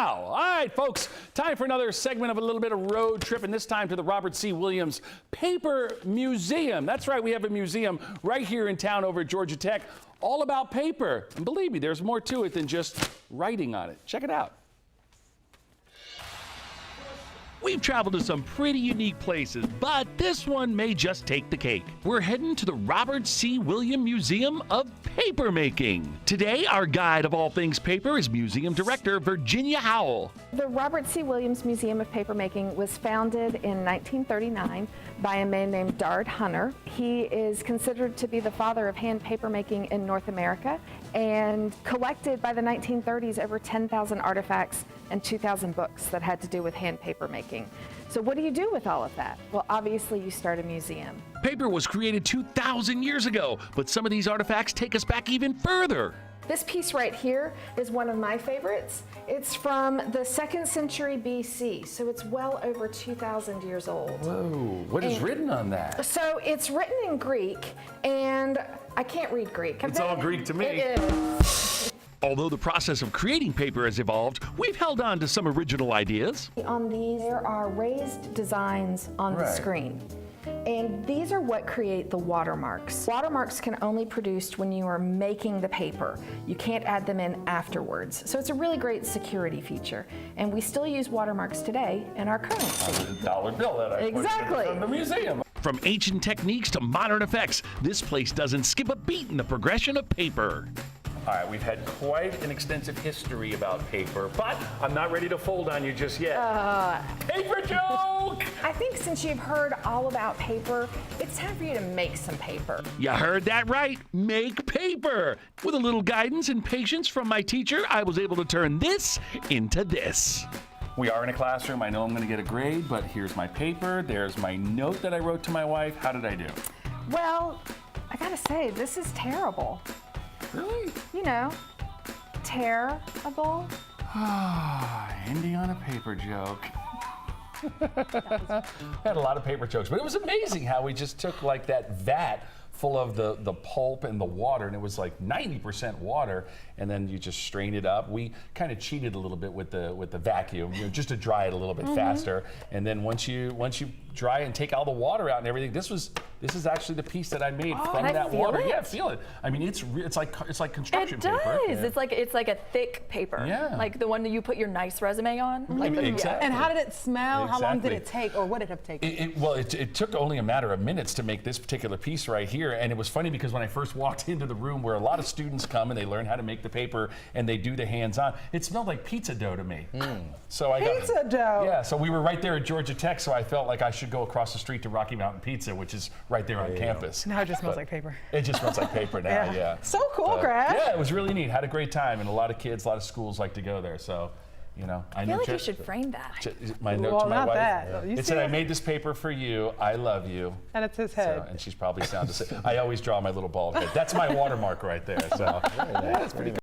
All right, folks, time for another segment of a little bit of road trip, and this time to the Robert C. Williams Paper Museum. That's right, we have a museum right here in town over at Georgia Tech, all about paper. And believe me, there's more to it than just writing on it. Check it out. We've traveled to some pretty unique places, but this one may just take the cake. We're heading to the Robert C. Williams Museum of Papermaking. Today, our guide of all things paper is Museum Director Virginia Howell. The Robert C. Williams Museum of Papermaking was founded in 1939 by a man named Dard Hunter. He is considered to be the father of hand papermaking in North America and collected by the 1930s over 10,000 artifacts and 2,000 books that had to do with hand papermaking. So what do you do with all of that? Well, obviously you start a museum. Paper was created 2,000 years ago, but some of these artifacts take us back even further. This piece right here is one of my favorites. It's from the 2nd century BC, so it's well over 2,000 years old. Whoa, what is written on that? So it's written in Greek, and I can't read Greek. It's all Greek to me. It is. Although the process of creating paper has evolved, we've held on to some original ideas. On these, there are raised designs on the screen. And these are what create the watermarks. Watermarks can only be produced when you are making the paper. You can't add them in afterwards. So it's a really great security feature. And we still use watermarks today in our currency. The dollar bill that I Exactly. put in the museum. From ancient techniques to modern effects, this place doesn't skip a beat in the progression of paper. All right, we've had quite an extensive history about paper, but I'm not ready to fold on you just yet. Paper joke! I think since you've heard all about paper, it's time for you to make some paper. You heard that right, make paper. With a little guidance and patience from my teacher, I was able to turn this into this. We are in a classroom. I know I'm gonna get a grade, but here's my paper. There's my note that I wrote to my wife. How did I do? Well, I gotta say, this is terrible. Really? You know, terrible. Ending on a paper joke. Had a lot of paper jokes, but it was amazing how we just took like that vat full of the pulp and the water, and it was like 90% water, and then you just strain it up. We kind of cheated a little bit with the vacuum, you know, just to dry it a little bit faster. And then once you dry it and take all the water out and everything, this is actually the piece that I made from that water. Yeah, feel it. I mean, it's like construction paper. It does. Yeah. It's like a thick paper. Yeah. Like the one that you put your nice resume on. Like exactly. And how did it smell? Exactly. How long did it take, or what did it have taken? Well, it took only a matter of minutes to make this particular piece right here. And it was funny because when I first walked into the room where a lot of students come and they learn how to make the paper and they do the hands-on, it smelled like pizza dough to me. So I got Pizza dough? Yeah, so we were right there at Georgia Tech, so I felt like I should go across the street to Rocky Mountain Pizza, which is right there on campus. Now it just smells like paper. It just smells like paper now, yeah. So cool, Greg. Yeah, it was really neat. Had a great time, and a lot of kids, a lot of schools like to go there. So, you know, I feel like you should frame that. My note to my not wife. that. It said, "I made this paper for you. I love you." And it's his head. So, and she's probably sound to say. I always draw my little bald head. That's my watermark right there. So, yeah, that's pretty cool.